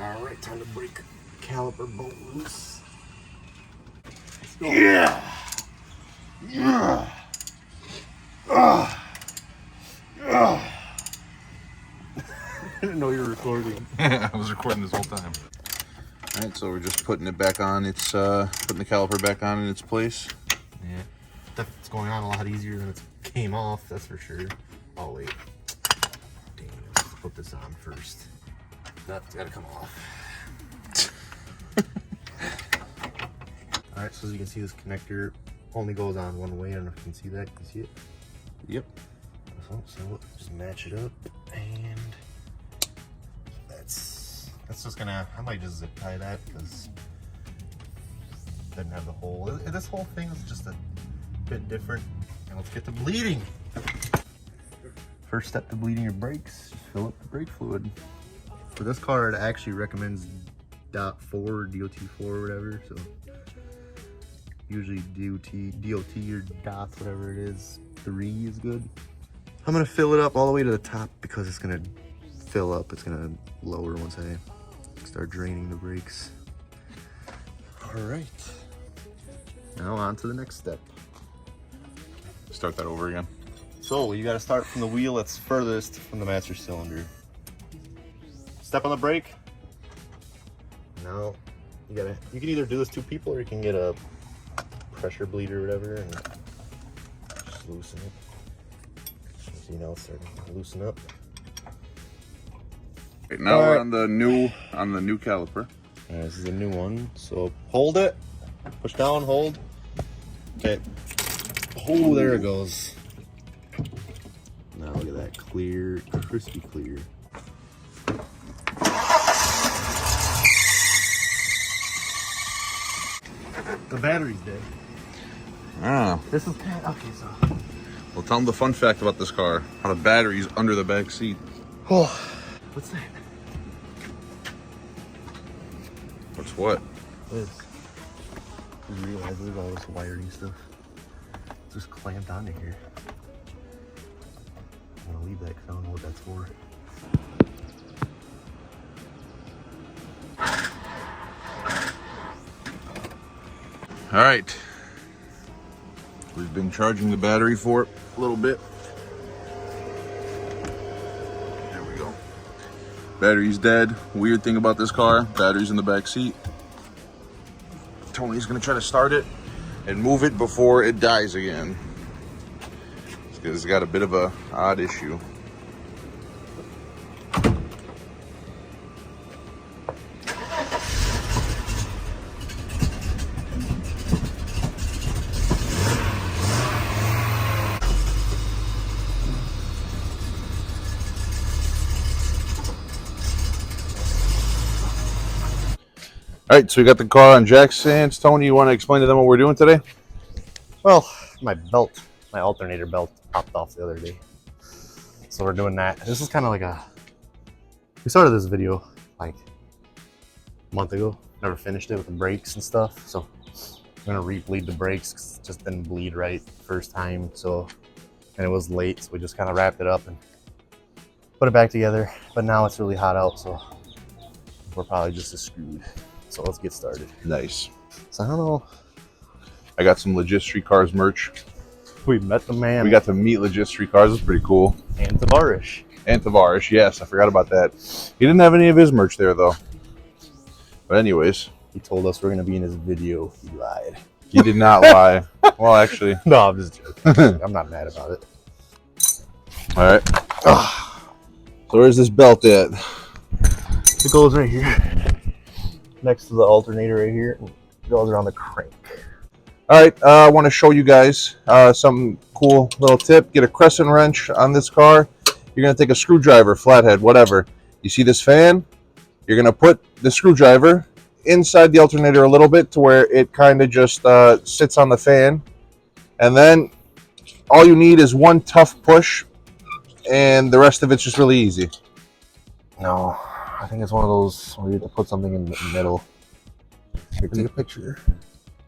All right, time to break caliper bolt loose. Yeah. Yeah. I didn't know you were recording. I was recording this whole time. All right, so we're just putting it back on. It's putting the caliper back on in its place. Yeah, that's going on a lot easier than it came off. That's for sure. Oh wait, dang, let's put this on first. That's gotta come off. All right, so as you can see, this connector only goes on one way. I don't know if you can see that. Can you see it? Yep. So just match it up, and that's just gonna. I might just zip tie that because it doesn't have the hole. This whole thing is just a bit different. And let's get to bleeding. First step to bleeding your brakes: just fill up the brake fluid. For this car, it actually recommends .4, DOT4, or whatever. So usually DOT or dots, whatever it is, 3 is good. I'm gonna fill it up all the way to the top because it's gonna fill up. It's gonna lower once I start draining the brakes. All right. Now on to the next step. Start that over again. So you gotta start from the wheel that's furthest from the master cylinder. Step on the brake. Now you can either do this 2 people or you can get a pressure bleeder or whatever and just loosen it. You know, it's starting to loosen up. Right, now we're on the new caliper. This is a new one. So hold it, push down, hold. Okay. Oh, there it goes. Now look at that, clear, crispy clear. The battery's dead. Ah. This is okay. So. Well, tell them the fun fact about this car. How the battery's under the back seat. Oh, what's that? What's what? This. I realize there's all this wiring stuff. It's just clamped onto here. I'm gonna leave that because I don't know what that's for. All right. We've been charging the battery for it a little bit. There we go. Battery's dead. Weird thing about this car, battery's in the back seat. Tony's gonna try to start it and move it before it dies again. It's got a bit of a odd issue. All right, so we got the car on jack stands. Tony, you want to explain to them what we're doing today? Well, my alternator belt popped off the other day. So we're doing that. This is kind of like we started this video like a month ago. Never finished it with the brakes and stuff. So I'm gonna re-bleed the brakes 'cause it just didn't bleed right first time. So, and it was late. So we just kind of wrapped it up and put it back together. But now it's really hot out. So we're probably just as screwed. So let's get started. Nice. So I don't know. I got some Legit Street Cars merch. We met the man. We got to meet Legit Street Cars. It's pretty cool. And Tavarish. And Tavarish, yes, I forgot about that. He didn't have any of his merch there though. But anyways, he told us we're gonna be in his video. He lied. He did not lie. Well, actually, no, I'm just joking. I'm not mad about it. All right. So where's this belt at? It goes right here, next to the alternator right here. It goes around the crank. All right, I want to show you guys some cool little tip. Get a crescent wrench on this car. You're going to take a screwdriver, flathead, whatever. You see this fan? You're going to put the screwdriver inside the alternator a little bit to where it kind of just sits on the fan. And then all you need is one tough push, and the rest of it's just really easy. No, I think it's one of those where you have to put something in the middle. Here, take a picture.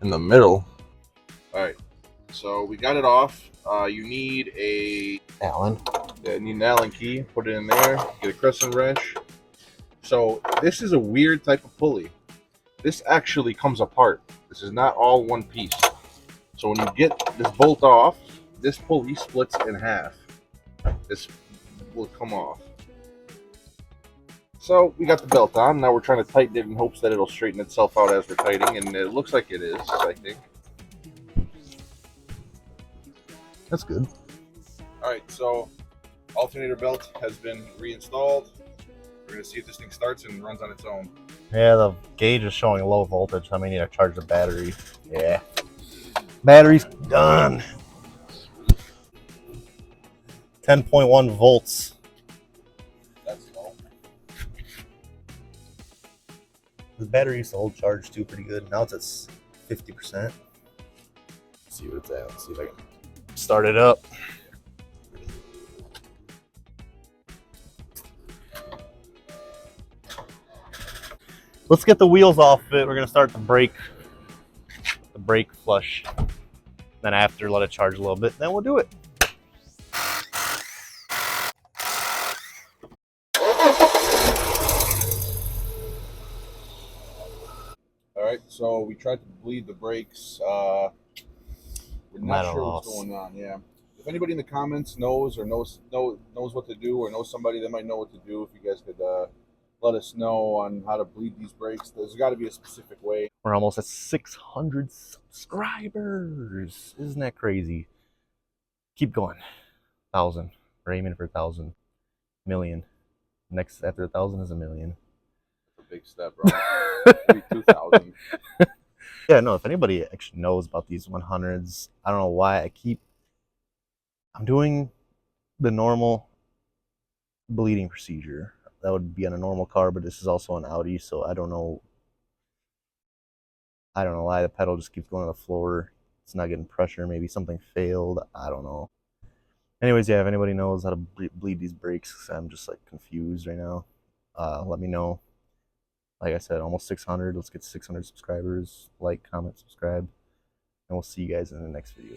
In the middle. All right, so we got it off. You need Allen. an Allen key. Put it in there. Get a crescent wrench. So this is a weird type of pulley. This actually comes apart. This is not all one piece. So when you get this bolt off, this pulley splits in half. This will come off. So we got the belt on. Now we're trying to tighten it in hopes that it'll straighten itself out as we're tightening, and it looks like it is, I think. That's good. All right, so alternator belt has been reinstalled. We're gonna see if this thing starts and runs on its own. Yeah, the gauge is showing low voltage. I may need to charge the battery. Yeah. Battery's done. 10.1 volts. That's low. The battery used to hold charge too pretty good. Now it's at 50%. Let's see what it's at. Let's see if I can start it up. Let's get the wheels off it. We're gonna start the brake flush. Then after, let it charge a little bit. Then we'll do it. All right, so we tried to bleed the brakes. We're not sure what's going on. Yeah. If anybody in the comments knows or knows what to do, or knows somebody that might know what to do, if you guys could let us know on how to bleed these brakes. There's got to be a specific way. We're almost at 600 subscribers. Isn't that crazy? Keep going. 1,000. We're aiming for 1,000. Million. Next after 1,000 is a million. That's a big step, bro. 2,000. Yeah, no, if anybody actually knows about these 100s, I don't know why I'm doing the normal bleeding procedure. That would be on a normal car, but this is also an Audi, so I don't know why the pedal just keeps going to the floor. It's not getting pressure. Maybe something failed. I don't know. Anyways, yeah, if anybody knows how to bleed these brakes, I'm just like confused right now. Let me know. Like I said, almost 600. Let's get 600 subscribers. Like, comment, subscribe, and we'll see you guys in the next video.